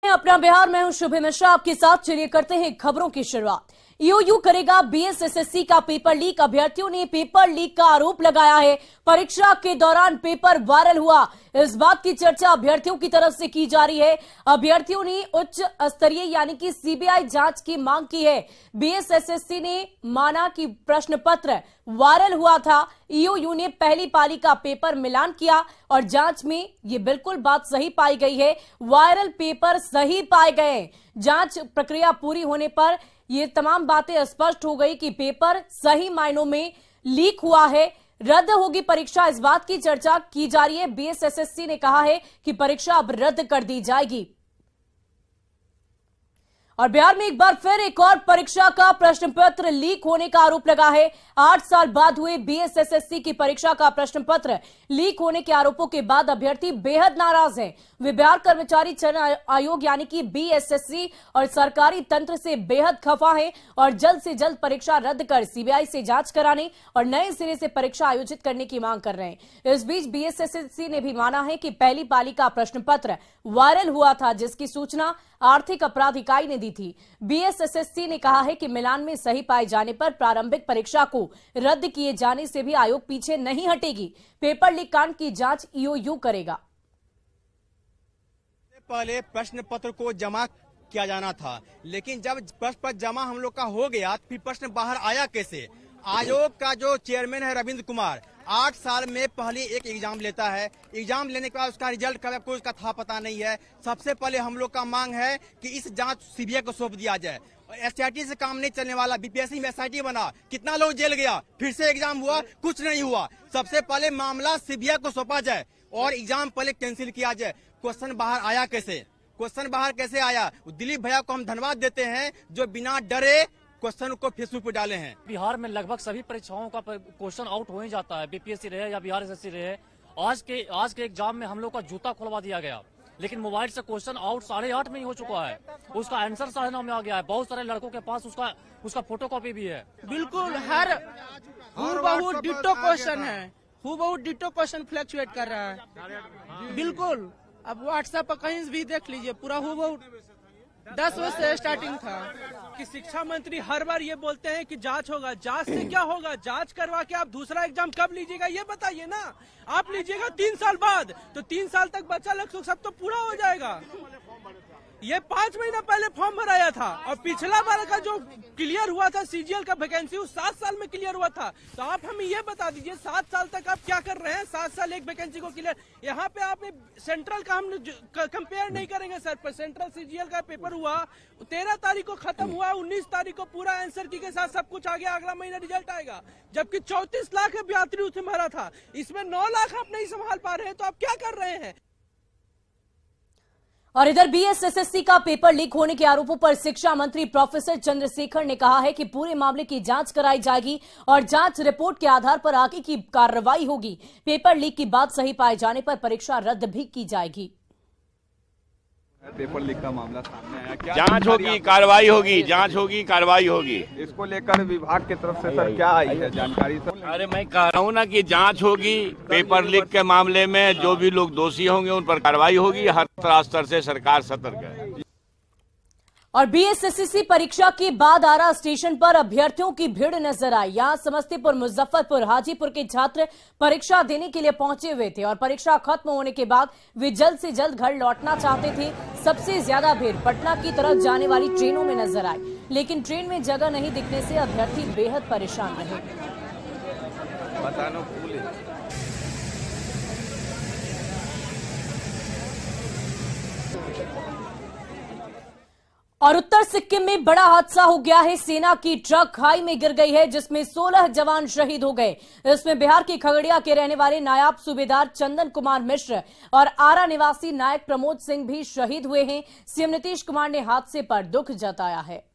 अपना बिहार में हूं शुभे मिश्रा आपके साथ। चलिए करते हैं खबरों की शुरुआत। ईओयू करेगा बीएसएसएससी का पेपर लीक। अभ्यर्थियों ने पेपर लीक का आरोप लगाया है। परीक्षा के दौरान पेपर वायरल हुआ, इस बात की चर्चा अभ्यर्थियों की तरफ से की जा रही है। अभ्यर्थियों ने उच्च स्तरीय यानी कि सीबीआई जांच की मांग की है। बीएसएसएससी ने माना कि प्रश्न पत्र वायरल हुआ था। ईओयू ने पहली पाली का पेपर मिलान किया और जांच में ये बिल्कुल बात सही पाई गई है। वायरल पेपर सही पाए गए। जांच प्रक्रिया पूरी होने पर ये तमाम बातें स्पष्ट हो गई कि पेपर सही मायनों में लीक हुआ है। रद्द होगी परीक्षा, इस बात की चर्चा की जा रही है। बीएसएसएससी ने कहा है कि परीक्षा अब रद्द कर दी जाएगी। और बिहार में एक बार फिर एक और परीक्षा का प्रश्न पत्र लीक होने का आरोप लगा है। 8 साल बाद हुए बीएसएसएससी की परीक्षा का प्रश्न पत्र लीक होने के आरोपों के बाद अभ्यर्थी बेहद नाराज हैं। वे बिहार कर्मचारी चयन आयोग यानी कि बीएसएससी और सरकारी तंत्र से बेहद खफा हैं और जल्द से जल्द परीक्षा रद्द कर सीबीआई से जांच कराने और नए सिरे से परीक्षा आयोजित करने की मांग कर रहे हैं। इस बीच बीएसएससी ने भी माना है कि पहली पाली का प्रश्न पत्र वायरल हुआ था, जिसकी सूचना आर्थिक अपराध इकाई ने दी थी। बीएसएससी ने कहा है कि मिलान में सही पाए जाने पर प्रारंभिक परीक्षा को रद्द किए जाने से भी आयोग पीछे नहीं हटेगी। पेपर लीक कांड की जांच ईओयू करेगा। पहले प्रश्न पत्र को जमा किया जाना था, लेकिन जब प्रश्न पत्र जमा हम लोग का हो गया फिर प्रश्न बाहर आया कैसे? आयोग का जो चेयरमैन है रविंद्र कुमार 8 साल में पहले एक एग्जाम लेता है। एग्जाम लेने के बाद उसका रिजल्ट कब कोई उसका था पता नहीं है। सबसे पहले हम लोग का मांग है कि इस जांच सीबीआई को सौंप दिया जाए। एसआईटी से काम नहीं चलने वाला, बीपीएससी में एसआईटी बना, कितना लोग जेल गया, फिर से एग्जाम हुआ, कुछ नहीं हुआ। सबसे पहले मामला सीबीआई को सौंपा जाए और एग्जाम पहले कैंसिल किया जाए। क्वेश्चन बाहर आया कैसे? क्वेश्चन बाहर कैसे आया? दिलीप भैया को हम धन्यवाद देते हैं जो बिना डरे क्वेश्चन को फेसबुक पर डाले हैं। बिहार में लगभग सभी परीक्षाओं का क्वेश्चन आउट हो ही जाता है, बीपीएससी रहे या बिहार एसएससी रहे। आज के एग्जाम में हम लोग का जूता खुलवा दिया गया, लेकिन मोबाइल से क्वेश्चन आउट 8:30 में ही हो चुका है। उसका आंसर 9:30 में आ गया है। बहुत सारे लड़कों के पास उसका फोटोकॉपी भी है। बिल्कुल हर हूबहू डिट्टो क्वेश्चन है, हूबहू डिट्टो क्वेश्चन फ्लक्चुएट कर रहा है। बिल्कुल अब व्हाट्सएप पर कहीं भी देख लीजिए, पूरा हूबहू 10 बजे से स्टार्टिंग था। कि शिक्षा मंत्री हर बार ये बोलते हैं कि जांच होगा। जांच से क्या होगा? जांच करवा के आप दूसरा एग्जाम कब लीजिएगा ये बताइए ना। आप लीजिएगा 3 साल बाद, तो 3 साल तक बच्चा लोग सब तो पूरा हो जाएगा। ये 5 महीना पहले फॉर्म भराया था और पिछला बार का जो क्लियर हुआ था सीजीएल का वैकेंसी वो 7 साल में क्लियर हुआ था। तो आप हमें ये बता दीजिए 7 साल तक आप क्या कर रहे हैं? 7 साल एक वैकेंसी को क्लियर। यहाँ पे आप सेंट्रल का हम कंपेयर नहीं करेंगे सर। पर सेंट्रल सीजीएल का पेपर हुआ 13 तारीख को खत्म हुआ, 19 तारीख को पूरा आंसर की के साथ सब कुछ आ गया। अगला महीना रिजल्ट आएगा, जबकि 34 लाख अभ्यर्थी उसमें भरा था। इसमें 9 लाख आप नहीं संभाल पा रहे हैं, तो आप क्या कर रहे हैं? और इधर बीएसएसएससी का पेपर लीक होने के आरोपों पर शिक्षा मंत्री प्रोफेसर चंद्रशेखर ने कहा है कि पूरे मामले की जांच कराई जाएगी और जांच रिपोर्ट के आधार पर आगे की कार्रवाई होगी। पेपर लीक की बात सही पाए जाने पर परीक्षा रद्द भी की जाएगी। पेपर लीक का मामला सामने आया, क्या जांच होगी, कार्रवाई होगी, जांच होगी, कार्रवाई होगी। इसको लेकर विभाग की तरफ से सर क्या आई है जानकारी? सर अरे मैं कह रहा हूँ ना कि जांच होगी। पेपर लीक के मामले में जो भी लोग दोषी होंगे उन पर कार्रवाई होगी। हर स्तर से सरकार सतर्क है। और बीएसएससी परीक्षा के बाद आरा स्टेशन पर अभ्यर्थियों की भीड़ नजर आई। यहां समस्तीपुर, मुजफ्फरपुर, हाजीपुर के छात्र परीक्षा देने के लिए पहुंचे हुए थे और परीक्षा खत्म होने के बाद वे जल्द से जल्द घर लौटना चाहते थे। सबसे ज्यादा भीड़ पटना की तरफ जाने वाली ट्रेनों में नजर आई, लेकिन ट्रेन में जगह नहीं दिखने से अभ्यर्थी बेहद परेशान रहे। और उत्तर सिक्किम में बड़ा हादसा हो गया है। सेना की ट्रक खाई में गिर गई है, जिसमें 16 जवान शहीद हो गए। इसमें बिहार के खगड़िया के रहने वाले नायब सूबेदार चंदन कुमार मिश्र और आरा निवासी नायक प्रमोद सिंह भी शहीद हुए हैं। सीएम नीतीश कुमार ने हादसे पर दुख जताया है।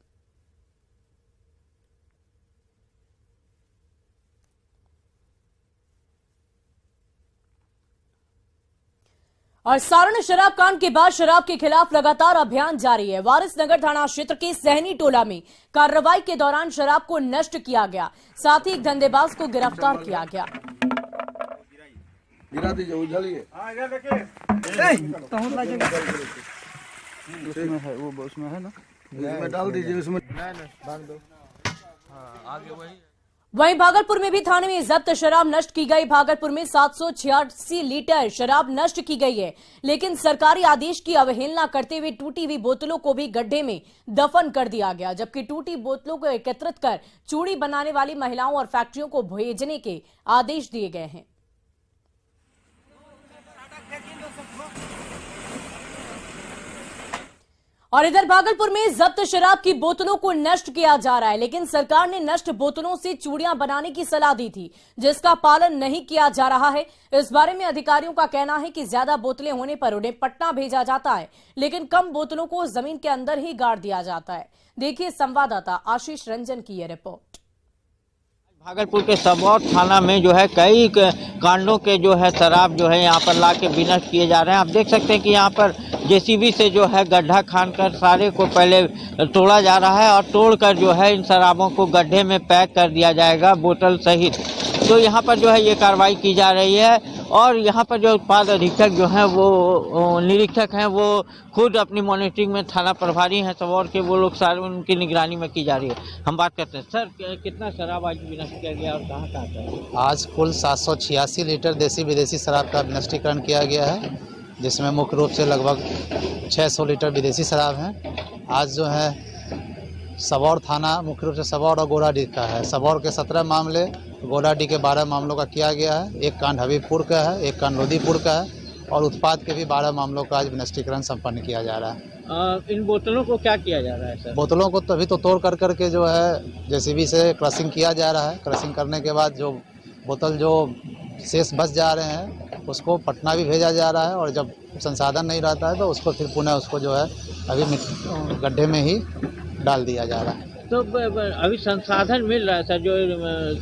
और सारण शराब कांड के बाद शराब के खिलाफ लगातार अभियान जारी है। वारिसनगर थाना क्षेत्र के सहनी टोला में कार्रवाई के दौरान शराब को नष्ट किया गया, साथ ही एक धंधेबाज को गिरफ्तार किया गया। उसमें है, वो उसमें है ना, उसमें डाल दीजिए, उसमें बांध दो। वहीं भागलपुर में भी थाने में जब्त शराब नष्ट की गई। भागलपुर में 786 लीटर शराब नष्ट की गई है, लेकिन सरकारी आदेश की अवहेलना करते हुए टूटी हुई बोतलों को भी गड्ढे में दफन कर दिया गया, जबकि टूटी बोतलों को एकत्रित कर चूड़ी बनाने वाली महिलाओं और फैक्ट्रियों को भेजने के आदेश दिए गए हैं। और इधर भागलपुर में जब्त शराब की बोतलों को नष्ट किया जा रहा है, लेकिन सरकार ने नष्ट बोतलों से चूड़ियां बनाने की सलाह दी थी, जिसका पालन नहीं किया जा रहा है। इस बारे में अधिकारियों का कहना है कि ज्यादा बोतलें होने पर उन्हें पटना भेजा जाता है, लेकिन कम बोतलों को जमीन के अंदर ही गाड़ दिया जाता है। देखिए संवाददाता आशीष रंजन की यह रिपोर्ट। भागलपुर के सबौर थाना में जो है कई कांडों के जो है शराब जो है यहाँ पर ला के विनष्ट किए जा रहे हैं। आप देख सकते हैं कि यहाँ पर जेसीबी से जो है गड्ढा खानकर सारे को पहले तोड़ा जा रहा है और तोड़कर जो है इन शराबों को गड्ढे में पैक कर दिया जाएगा बोतल सहित। तो यहाँ पर जो है ये कार्रवाई की जा रही है और यहाँ पर जो उत्पाद अधीक्षक जो हैं वो निरीक्षक हैं, वो खुद अपनी मॉनिटरिंग में थाना प्रभारी हैं सबौर के, वो लोग सारे उनकी निगरानी में की जा रही है। हम बात करते हैं, सर कितना शराब आज विनष्ट किया गया और कहाँ कहाँ का? आज कुल 786 लीटर देसी विदेशी शराब का विनष्टीकरण किया गया है, जिसमें मुख्य रूप से लगभग 600 लीटर विदेशी शराब है। आज जो है सबौर थाना मुख्य रूप से सबौर और गोराडीह का है। सबौर के 17 मामले, गोराडीह के 12 मामलों का किया गया है। एक कांड हबीबपुर का है, एक कांड लोदीपुर का है और उत्पाद के भी 12 मामलों का आज विनष्टीकरण संपन्न किया जा रहा है। इन बोतलों को क्या किया जा रहा है सर? बोतलों को तभी तो तोड़ कर करके जो है जेसीबी से क्रशिंग किया जा रहा है। क्रशिंग करने के बाद जो बोतल जो शेष बच जा रहे हैं उसको पटना भी भेजा जा रहा है और जब संसाधन नहीं रहता है तो उसको फिर पुनः उसको जो है अभी गड्ढे में ही डाल दिया जा रहा है। तो अभी संसाधन मिल रहा है सर, जो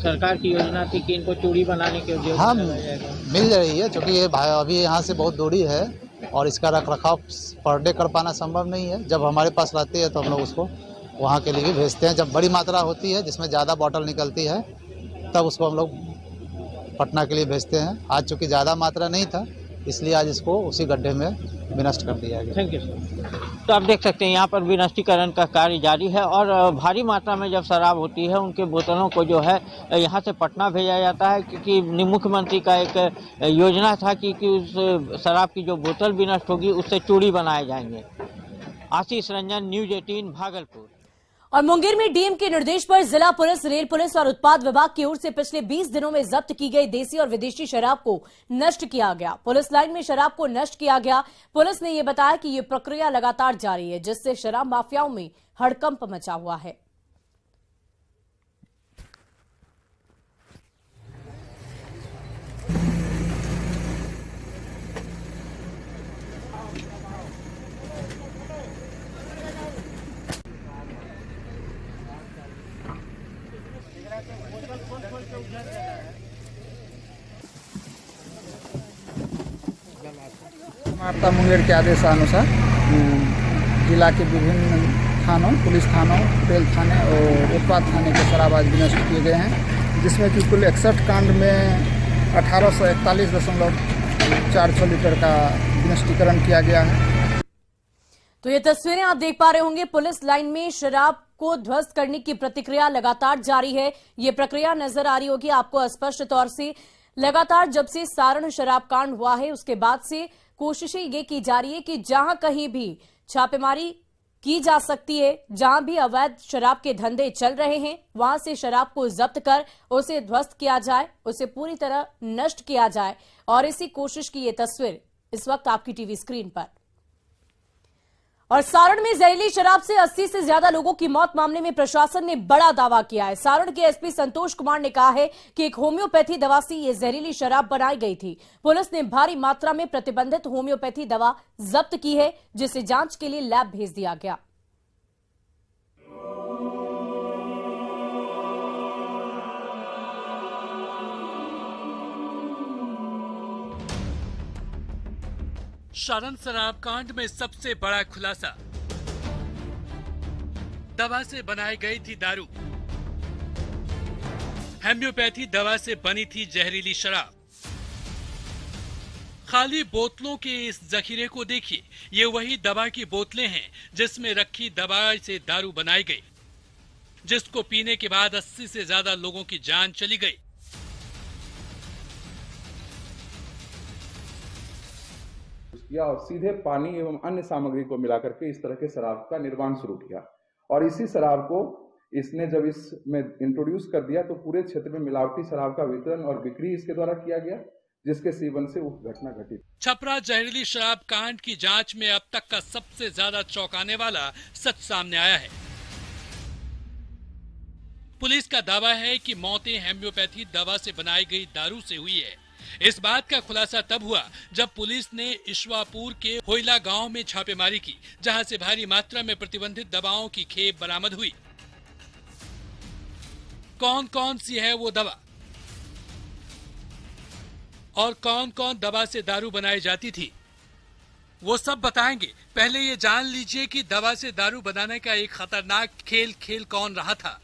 सरकार की योजना थी कि इनको चूड़ी बनाने के उद्योग? हाँ, मिल रही है, क्योंकि ये अभी यहाँ से बहुत दूरी है और इसका रखरखाव पर डे कर पाना संभव नहीं है। जब हमारे पास रहती है तो हम लोग उसको वहाँ के लिए भी भेजते हैं। जब बड़ी मात्रा होती है जिसमें ज़्यादा बॉटल निकलती है तब उसको हम लोग पटना के लिए भेजते हैं। आज चूँकि ज़्यादा मात्रा नहीं था इसलिए आज इसको उसी गड्ढे में विनष्ट कर दिया गया। Thank you sir. तो आप देख सकते हैं यहाँ पर विनष्टीकरण का कार्य जारी है और भारी मात्रा में जब शराब होती है उनके बोतलों को जो है यहाँ से पटना भेजा जाता है, क्योंकि मुख्यमंत्री का एक योजना था कि उस शराब की जो बोतल विनष्ट होगी उससे चूड़ी बनाए जाएंगे। आशीष रंजन, न्यूज 18 भागलपुर। और मुंगेर में डीएम के निर्देश पर जिला पुलिस, रेल पुलिस और उत्पाद विभाग की ओर से पिछले 20 दिनों में जब्त की गई देसी और विदेशी शराब को नष्ट किया गया। पुलिस लाइन में शराब को नष्ट किया गया। पुलिस ने यह बताया कि यह प्रक्रिया लगातार जारी है, जिससे शराब माफियाओं में हड़कंप मचा हुआ है। मार्ता मुंगेर के आदेशानुसार जिला के विभिन्न थानों, पुलिस थानों, रेल थाने और उत्पाद थाने के शराब आज विनष्ट किए गए हैं, जिसमें कि कुल 61 कांड में 1841.46 लीटर का विनष्टीकरण किया गया है। तो ये तस्वीरें आप देख पा रहे होंगे, पुलिस लाइन में शराब को ध्वस्त करने की प्रतिक्रिया लगातार जारी है। ये प्रक्रिया नजर आ रही होगी आपको स्पष्ट तौर से। लगातार जब से सारण शराब कांड हुआ है उसके बाद से कोशिशें ये की जा रही है कि जहां कहीं भी छापेमारी की जा सकती है, जहां भी अवैध शराब के धंधे चल रहे हैं, वहां से शराब को जब्त कर उसे ध्वस्त किया जाए, उसे पूरी तरह नष्ट किया जाए। और इसी कोशिश की ये तस्वीर इस वक्त आपकी टीवी स्क्रीन पर। और सारण में जहरीली शराब से 80 से ज्यादा लोगों की मौत मामले में प्रशासन ने बड़ा दावा किया है। सारण के एसपी संतोष कुमार ने कहा है कि एक होम्योपैथी दवा से ये जहरीली शराब बनाई गई थी। पुलिस ने भारी मात्रा में प्रतिबंधित होम्योपैथी दवा जब्त की है, जिसे जांच के लिए लैब भेज दिया गया। सारण शराब कांड में सबसे बड़ा खुलासा, दवा से बनाई गई थी दारू, होम्योपैथी दवा से बनी थी जहरीली शराब। खाली बोतलों के इस जखीरे को देखिए, ये वही दवा की बोतलें हैं जिसमें रखी दवा से दारू बनाई गई, जिसको पीने के बाद 80 से ज्यादा लोगों की जान चली गई। और सीधे पानी एवं अन्य सामग्री को मिलाकर के इस तरह के शराब का निर्माण शुरू किया। और इसी शराब को इसने जब इसमें इंट्रोड्यूस कर दिया तो पूरे क्षेत्र में मिलावटी शराब का वितरण और बिक्री इसके द्वारा किया गया, जिसके सेवन से वो घटना घटी। छपरा जहरीली शराब कांड की जांच में अब तक का सबसे ज्यादा चौंकाने वाला सच सामने आया है। पुलिस का दावा है कि मौतें होम्योपैथी दवा से बनाई गई दारू से हुई है। इस बात का खुलासा तब हुआ जब पुलिस ने ईश्वापुर के होइला गांव में छापेमारी की, जहां से भारी मात्रा में प्रतिबंधित दवाओं की खेप बरामद हुई। कौन कौन सी है वो दवा और कौन कौन दवा से दारू बनाई जाती थी, वो सब बताएंगे। पहले ये जान लीजिए कि दवा से दारू बनाने का एक खतरनाक खेल कौन रहा था।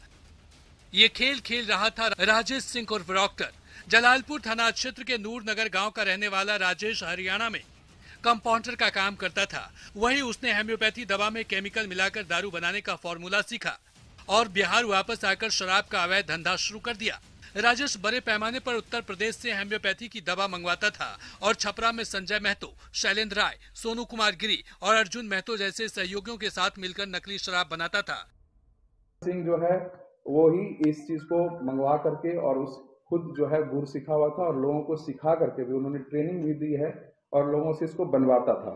ये खेल रहा था राजेश सिंह उर्फ डॉक्टर। जलालपुर थाना क्षेत्र के नूर नगर गांव का रहने वाला राजेश हरियाणा में कंपाउंडर का काम करता था। वहीं उसने होम्योपैथी दवा में केमिकल मिलाकर दारू बनाने का फॉर्मूला सीखा और बिहार वापस आकर शराब का अवैध धंधा शुरू कर दिया। राजेश बड़े पैमाने पर उत्तर प्रदेश से होम्योपैथी की दवा मंगवाता था और छपरा में संजय महतो, शैलेंद्र राय, सोनू कुमार गिरी और अर्जुन महतो जैसे सहयोगियों के साथ मिलकर नकली शराब बनाता था। सिंह जो है वो ही इस चीज को मंगवा करके और उस खुद जो है गुर सीखा हुआ था और लोगों को सिखा करके भी उन्होंने ट्रेनिंग भी दी है और लोगों से इसको बनवाता था।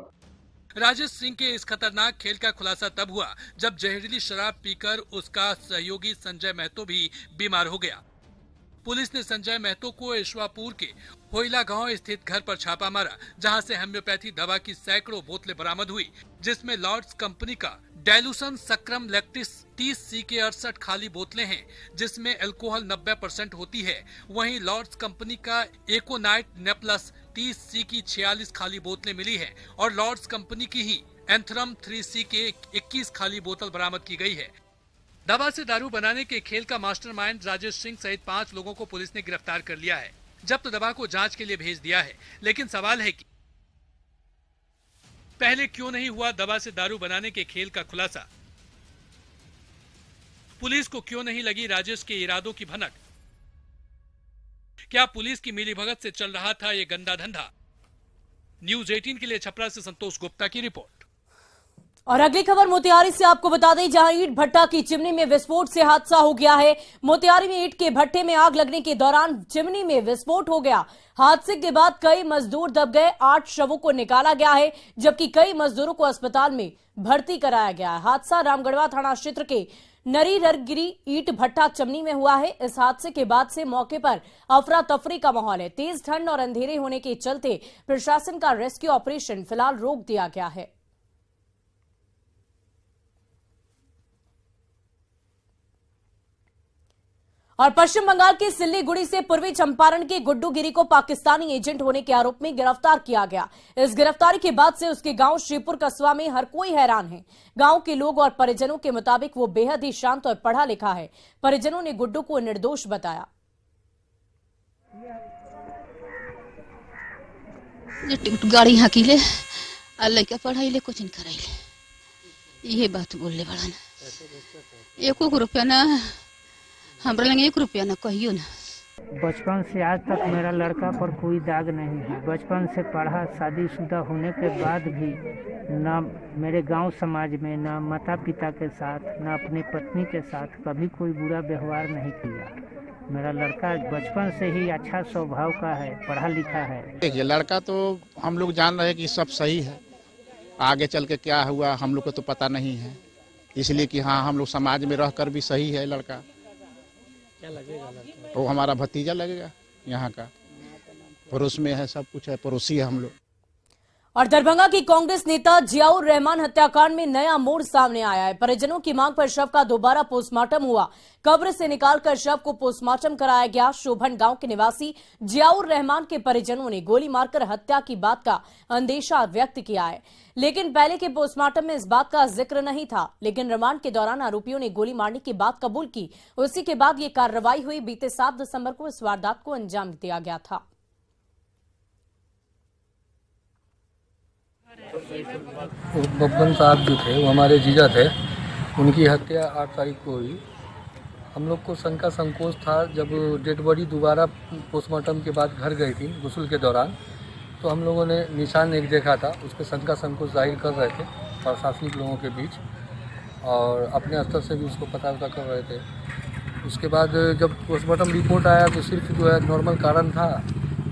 राजेश सिंह के इस खतरनाक खेल का खुलासा तब हुआ जब जहरीली शराब पीकर उसका सहयोगी संजय महतो भी बीमार हो गया। पुलिस ने संजय महतो को ईश्वापुर के होइला गांव स्थित घर पर छापा मारा, जहां से होम्योपैथी दवा की सैकड़ों बोतलें बरामद हुई, जिसमें लॉर्ड्स कंपनी का डाइल्यूशन सक्राम लैक्टिस 30C के 68 खाली बोतलें हैं, जिसमें अल्कोहल 90% होती है। वहीं लॉर्ड्स कंपनी का एकोनाइट नेप्लस 30C की 46 खाली बोतलें मिली है और लॉर्ड्स कंपनी की ही एंथरम 3C के 21 खाली बोतल बरामद की गई है। दवा से दारू बनाने के खेल का मास्टरमाइंड राजेश सिंह सहित 5 लोगों को पुलिस ने गिरफ्तार कर लिया है। जब्त दवा को जांच के लिए भेज दिया है, लेकिन सवाल है कि पहले क्यों नहीं हुआ दवा से दारू बनाने के खेल का खुलासा? पुलिस को क्यों नहीं लगी राजेश के इरादों की भनक? क्या पुलिस की मिलीभगत से चल रहा था ये गंदा धंधा? न्यूज 18 के लिए छपरा से संतोष गुप्ता की रिपोर्ट। और अगली खबर मोतिहारी से आपको बता दें, जहां ईंट भट्टा की चिमनी में विस्फोट से हादसा हो गया है। मोतिहारी में ईंट के भट्टे में आग लगने के दौरान चिमनी में विस्फोट हो गया। हादसे के बाद कई मजदूर दब गए। 8 शवों को निकाला गया है, जबकि कई मजदूरों को अस्पताल में भर्ती कराया गया है। हादसा रामगढ़वा थाना क्षेत्र के नरीरगिरी ईंट भट्टा चिमनी में हुआ है। इस हादसे के बाद से मौके पर अफरा तफरी का माहौल है। तेज ठंड और अंधेरे होने के चलते प्रशासन का रेस्क्यू ऑपरेशन फिलहाल रोक दिया गया है। और पश्चिम बंगाल के सिल्लीगुड़ी से पूर्वी चंपारण के गुड्डू गिरी को पाकिस्तानी एजेंट होने के आरोप में गिरफ्तार किया गया। इस गिरफ्तारी के बाद से उसके गांव श्रीपुर कस्बा में हर कोई हैरान है। गांव के लोग और परिजनों के मुताबिक वो बेहद ही शांत और पढ़ा लिखा है। परिजनों ने गुड्डू को निर्दोष बताया। गाड़ी हकीले लड़का पढ़ाई कुछ नहीं कराइले, ये बात बोलने बड़ा ना। 1 रुपया ना हमरा लगे 1 रुपया न कहियो ना। बचपन से आज तक मेरा लड़का पर कोई दाग नहीं है। बचपन से पढ़ा, शादीशुदा होने के बाद भी ना मेरे गांव समाज में, ना माता पिता के साथ, ना अपनी पत्नी के साथ कभी कोई बुरा व्यवहार नहीं किया। मेरा लड़का बचपन से ही अच्छा स्वभाव का है, पढ़ा लिखा है। देखिए, लड़का तो हम लोग जान रहे हैं कि सब सही है, आगे चल के क्या हुआ हम लोग को तो पता नहीं है, इसलिए कि हाँ हम लोग समाज में रहकर भी सही है। लड़का क्या लगेगा? वो हमारा भतीजा लगेगा, यहाँ का पड़ोस में है, सब कुछ है, पड़ोसी है हम लोग। और दरभंगा की कांग्रेस नेता जियाउर रहमान हत्याकांड में नया मोड़ सामने आया है। परिजनों की मांग पर शव का दोबारा पोस्टमार्टम हुआ। कब्र से निकालकर शव को पोस्टमार्टम कराया गया। शोभन गांव के निवासी जियाउर रहमान के परिजनों ने गोली मारकर हत्या की बात का अंदेशा व्यक्त किया है, लेकिन पहले के पोस्टमार्टम में इस बात का जिक्र नहीं था। लेकिन रिमांड के दौरान आरोपियों ने गोली मारने की बात कबूल की। उसी के बाद ये कार्रवाई हुई। बीते 7 दिसंबर को इस वारदात को अंजाम दिया गया था। बब्बन साहब जो थे वो हमारे जीजा थे, उनकी हत्या 8 तारीख को हुई। हम लोग को शंका संकोच था, जब डेड बॉडी दोबारा पोस्टमार्टम के बाद घर गई थी गुस्ल के दौरान, तो हम लोगों ने निशान एक देखा था, उस पर शंका संकोच जाहिर कर रहे थे प्रशासनिक लोगों के बीच, और अपने स्तर से भी उसको पता कर रहे थे। उसके बाद जब पोस्टमार्टम रिपोर्ट आया तो सिर्फ जो है नॉर्मल कारण था।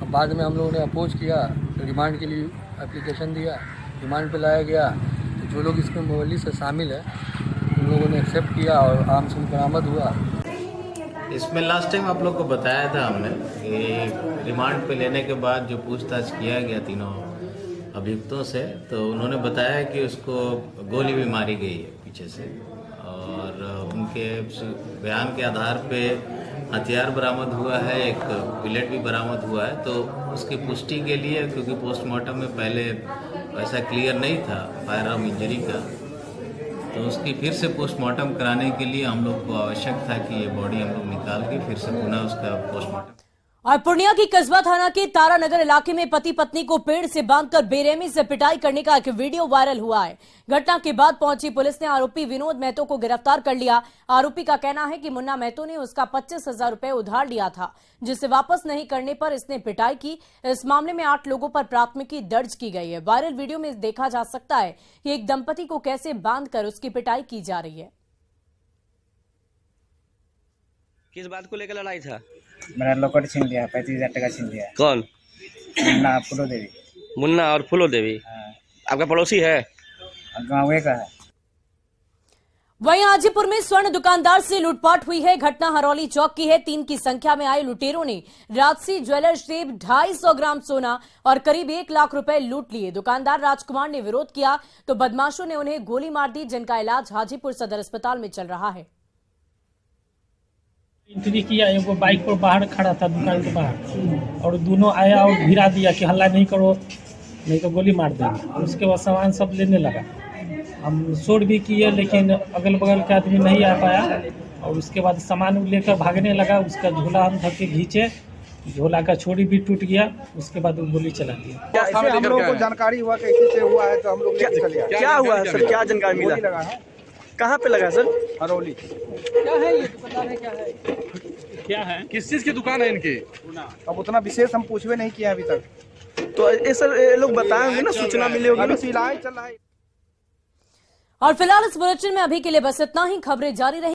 अब बाद में हम लोगों ने अपोज किया, रिमांड के लिए एप्लीकेशन दिया, रिमांड पे लाया गया। तो जो लोग इसमें मुवल्ली से शामिल है उन लोगों ने एक्सेप्ट किया और आर्म्स बरामद हुआ। इसमें लास्ट टाइम आप लोग को बताया था हमने कि रिमांड पे लेने के बाद जो पूछताछ किया गया तीनों अभियुक्तों से, तो उन्होंने बताया कि उसको गोली भी मारी गई है पीछे से, और उनके बयान के आधार पे हथियार बरामद हुआ है, एक बुलेट भी बरामद हुआ है। तो उसकी पुष्टि के लिए, क्योंकि पोस्टमार्टम में पहले ऐसा क्लियर नहीं था फायर आर्म इंजरी का, तो उसकी फिर से पोस्टमार्टम कराने के लिए हम लोग को आवश्यक था कि ये बॉडी हम लोग निकाल के फिर से पुनः उसका पोस्टमार्टम। और पूर्णिया की कस्बा थाना के तारानगर इलाके में पति पत्नी को पेड़ से बांधकर बेरहमी से पिटाई करने का एक वीडियो वायरल हुआ है। घटना के बाद पहुंची पुलिस ने आरोपी विनोद महतो को गिरफ्तार कर लिया। आरोपी का कहना है कि मुन्ना महतो ने उसका 25,000 रुपए उधार लिया था, जिसे वापस नहीं करने पर इसने पिटाई की। इस मामले में 8 लोगों पर प्राथमिकी दर्ज की गई है। वायरल वीडियो में देखा जा सकता है कि एक दंपति को कैसे बांधकर उसकी पिटाई की जा रही है। किस बात को लेकर लड़ाई था? मेरा लॉकर छीन लिया, 35,000 टका छीन लिया। कौन? मुन्ना फूलो देवी। मुन्ना और फूलो देवी? हाँ। आपका पड़ोसी है? गाँव का है। वहीं हाजीपुर में स्वर्ण दुकानदार से लूटपाट हुई है। घटना हरौली चौक की है। 3 की संख्या में आए लुटेरों ने राजसी ज्वेलर्स से 250 ग्राम सोना और करीब 1 लाख रुपए लूट लिए। दुकानदार राजकुमार ने विरोध किया तो बदमाशों ने उन्हें गोली मार दी, जिनका इलाज हाजीपुर सदर अस्पताल में चल रहा है। एंट्री किया, एगो बाइक पर बाहर खड़ा था दुकान के बाहर, और दोनों आया और भिड़ा दिया कि हल्ला नहीं करो नहीं तो गोली मार देंगे। उसके बाद सामान सब लेने लगा। हम शोर भी किए लेकिन अगल बगल के आदमी नहीं आ पाया, और उसके बाद सामान लेकर भागने लगा। उसका झोला हम धक्के खींचे, झोला का छोड़ी भी टूट गया। उसके बाद वो गोली चला दिया। हम लोगों को जानकारी हुआ कैसे से हुआ है, तो हम लोग क्या हुआ है सर? क्या जानकारी मिला? कहाँ पे लगा सर? हरौली। क्या है ये दुकान है? क्या है? क्या है? किस चीज की दुकान है इनकी? अब उतना विशेष हम पूछवे नहीं किया अभी तक। तो ये सर ये लोग बताएंगे ना, सूचना मिली होगी ना। इलाज चल रहा है। और फिलहाल इस बुलेटिन में अभी के लिए बस इतना ही। खबरें जारी रही।